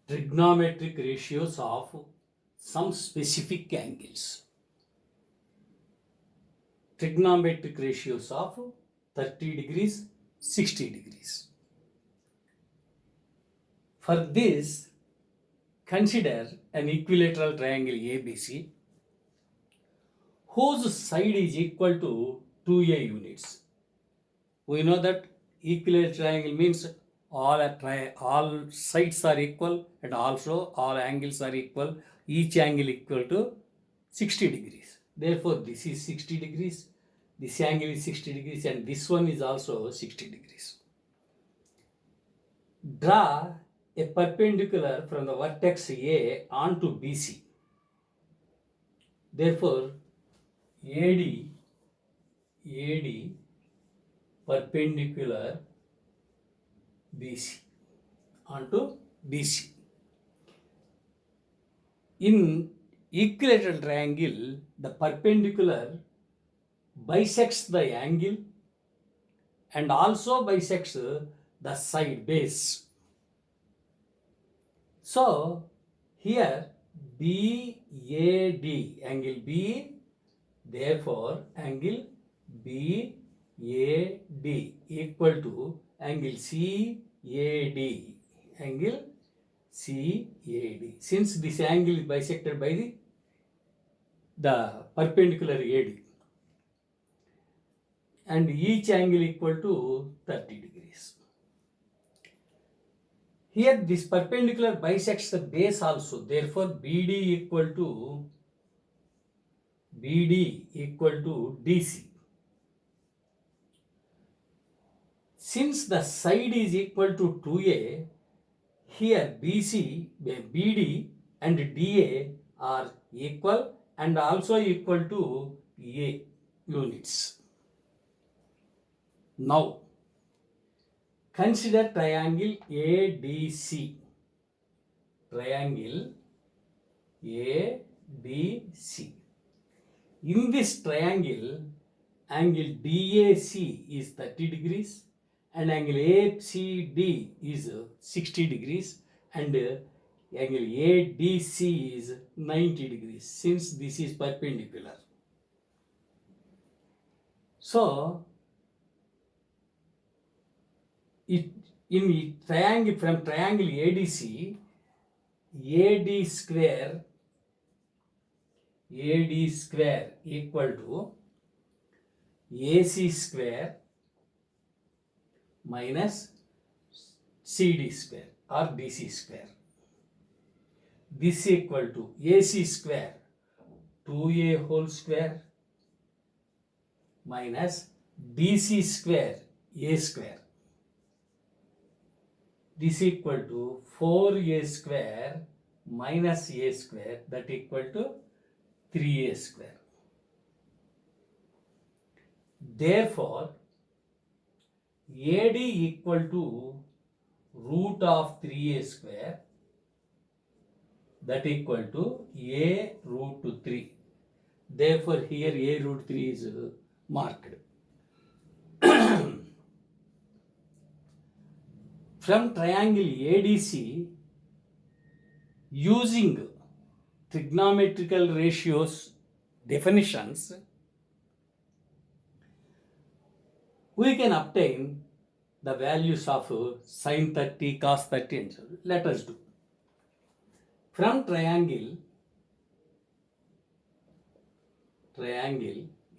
trigonometric ratios of some specific angles. Trigonometric ratios of 30 degrees, 60 degrees. For this, consider an equilateral triangle ABC whose side is equal to 2a units. We know that equilateral triangle means all sides are equal and also all angles are equal. Each angle equal to 60 degrees. Therefore, this is 60 degrees, this angle is 60 degrees, and this one is also 60 degrees. Draw a perpendicular from the vertex A onto BC. Therefore, AD perpendicular BC onto BC. In equilateral triangle, the perpendicular bisects the angle and also bisects the side base. So here BAD, angle B, therefore angle BAD equal to angle CAD, angle CAD. Since this angle is bisected by the perpendicular AD, and each angle equal to 30 degrees. Here this perpendicular bisects the base also, therefore BD equal to DC. Since the side is equal to 2A, here BD and DA are equal and also equal to A units. Now, consider triangle ADC. Triangle ADC. In this triangle, angle DAC is 30 degrees and angle ACD is 60 degrees and angle ADC is 90 degrees, since this is perpendicular. So, in triangle, from triangle ADC, AD square equal to AC square minus CD square or DC square. This equal to AC square 2A whole square minus DC square A square. This equal to 4A square minus A square, that equal to 3A square. Therefore, AD equal to root of 3A square, that equal to A root 3. Therefore, here A root 3 is marked. From triangle ADC, using trigonometrical ratios definitions, we can obtain the values of sin 30, cos 30 and so on. Let us do. From triangle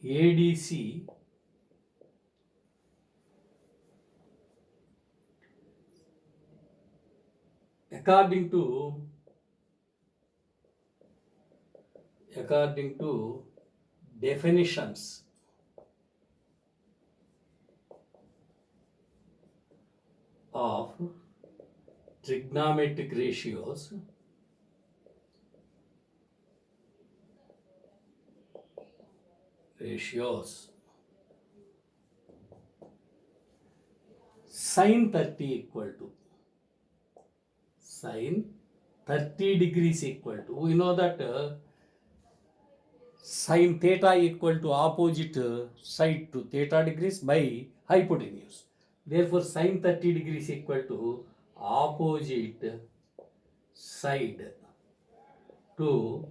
ADC, according to definitions, of trigonometric ratios, sin 30 equal to sin 30 degrees equal to, we know that sin theta equal to opposite side to theta degrees by hypotenuse. Therefore, sin 30 degrees equal to opposite side to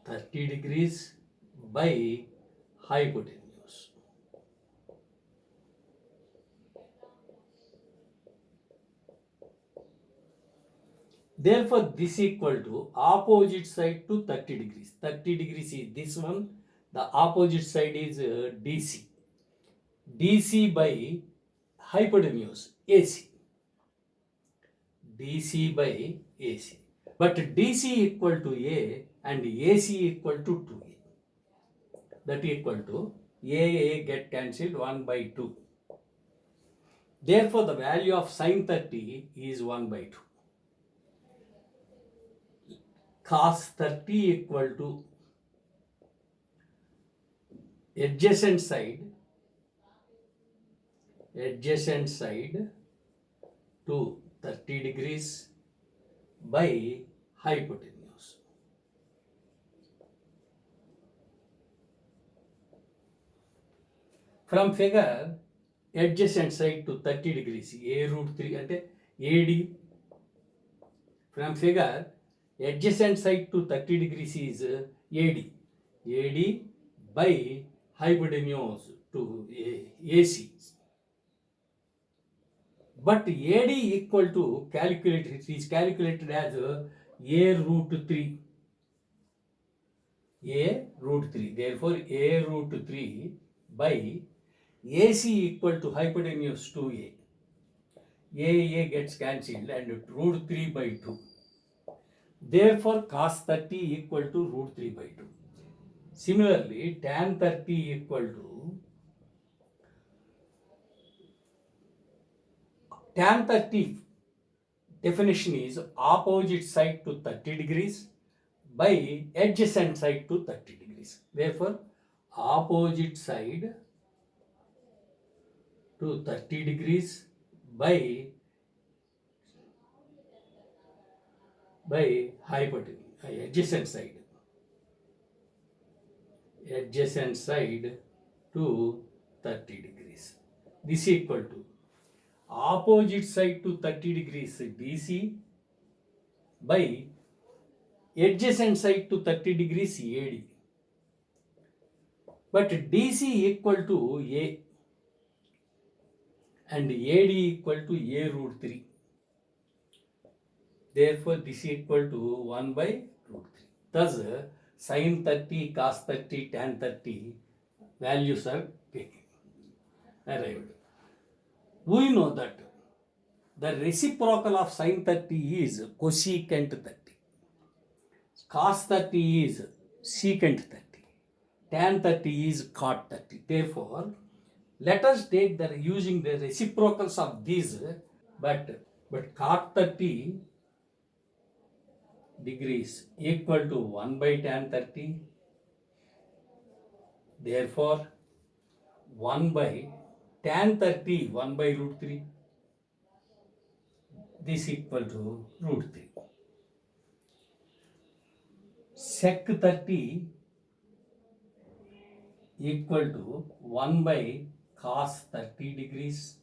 30 degrees by hypotenuse. Therefore, this equal to opposite side to 30 degrees. 30 degrees is this one. The opposite side is DC. DC by hypotenuse AC. DC by AC. But DC equal to A and AC equal to 2A. That equal to A get cancelled 1 by 2. Therefore, the value of sin 30 is 1 by 2. Cos 30 equal to adjacent side to 30 degrees by hypotenuse. From figure, adjacent side to 30 degrees, A root 3 ante AD. From figure, adjacent side to 30 degrees is AD. AD by hypotenuse to AC. But AD equal to calculated, it is calculated as A root 3. A root 3. Therefore, A root 3 by AC equal to hypotenuse 2A. A gets cancelled and root 3 by 2. Therefore, cos 30 equal to root 3 by 2. Similarly, tan 30 equal to tan 30 definition is opposite side to 30 degrees by adjacent side to 30 degrees. Therefore, opposite side to 30 degrees by hypotenuse, adjacent side to 30 degrees. This equal to opposite side to 30 degrees DC by adjacent side to 30 degrees AD. But DC equal to A and AD equal to A root 3. Therefore, this equal to 1 by root 3. Thus, sin 30, cos 30, tan 30 values are arrived. We know that the reciprocal of sin 30 is cosecant 30. Cos 30 is secant 30. Tan 30 is cot 30. Therefore, let us take the using the reciprocals of these, but cot 30 degrees equal to 1 by tan 30. Therefore, 1 by tan 30, 1 by root 3. This equal to root 3. Sec 30 equal to 1 by cos 30 degrees.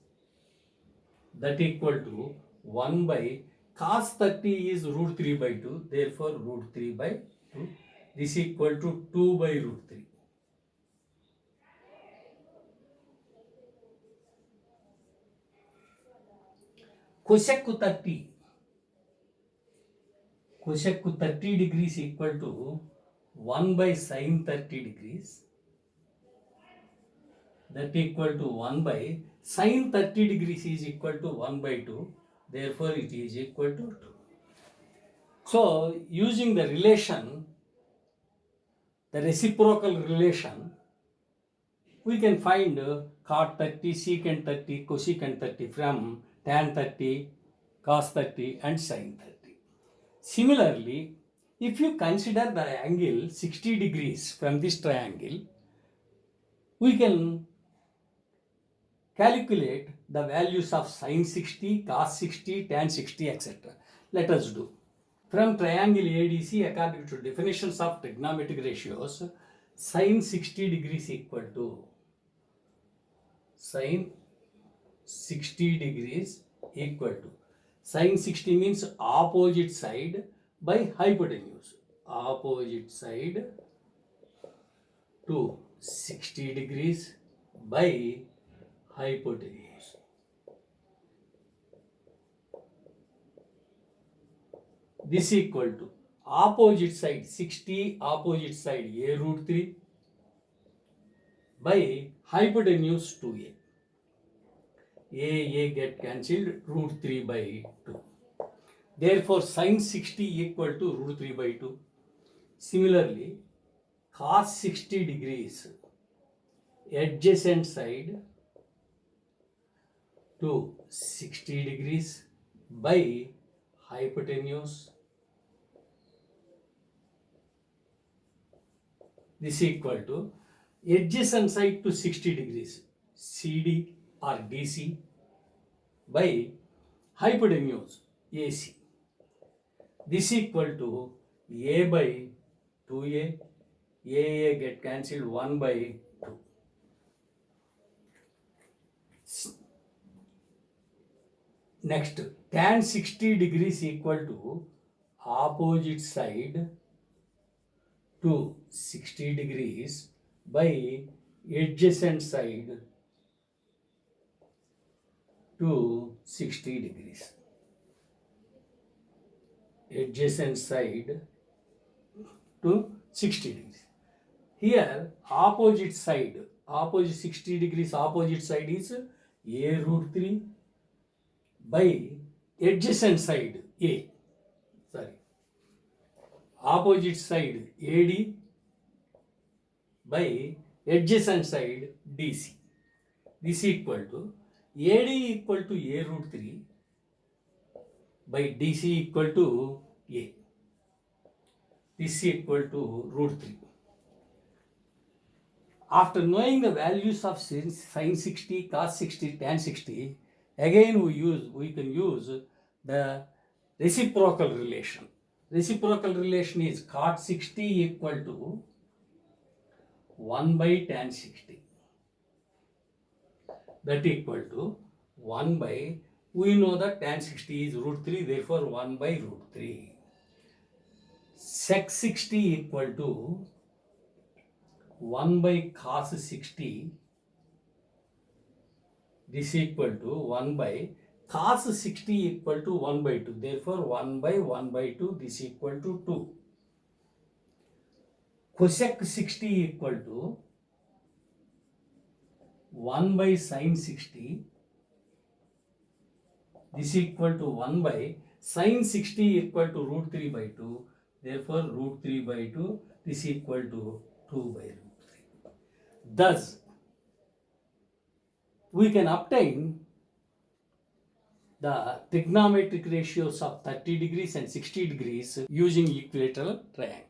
That equal to 1 by cos 30 is root 3 by 2. Therefore, root 3 by 2. This equal to 2 by root 3. Cosec 30 degrees equal to 1 by sin 30 degrees. That equal to 1 by sin 30 degrees is equal to 1 by 2. Therefore, it is equal to 2. So, using the relation, the reciprocal relation, we can find cot 30, secant 30, cosecant 30 from tan 30, cos 30 and sin 30. Similarly, if you consider the angle 60 degrees from this triangle, we can calculate the values of sin 60, cos 60, tan 60, etc. Let us do. From triangle ADC, according to definitions of trigonometric ratios, sin 60 degrees equal to sin 60 degrees equal to sin 60 means opposite side by hypotenuse. Opposite side to 60 degrees by hypotenuse. This equal to opposite side 60, opposite side a root 3 by hypotenuse 2a. A get cancelled, root 3 by 2. Therefore, sin 60 equal to root 3 by 2. Similarly, cos 60 degrees adjacent side to 60 degrees by hypotenuse. This equal to adjacent side to 60 degrees CD or DC by hypotenuse AC. This equal to A by 2A. A get cancelled, 1 by 2. Next, tan 60 degrees equal to opposite side to 60 degrees by adjacent side to 60 degrees. Adjacent side to 60 degrees. Here, opposite side, opposite 60 degrees, opposite side is A root 3 by adjacent side A. Opposite side AD by adjacent side DC. This equal to AD equal to A root 3 by DC equal to A. This equal to root 3. After knowing the values of sin 60, cos 60, tan 60, again we can use the reciprocal relation. Reciprocal relation is cot 60 equal to 1 by tan 60. That equal to 1 by, we know that tan 60 is root 3, therefore 1 by root 3. Sec 60 equal to 1 by cos 60. This equal to 1 by cos 60 equal to 1 by 2. Therefore, 1 by 2, this equal to 2. Cosec 60 equal to 1 by sin 60. This equal to 1 by sin 60 equal to root 3 by 2. Therefore, root 3 by 2, this equal to 2 by root 3. Thus, we can obtain the trigonometric ratios of 30 degrees and 60 degrees using equilateral triangle.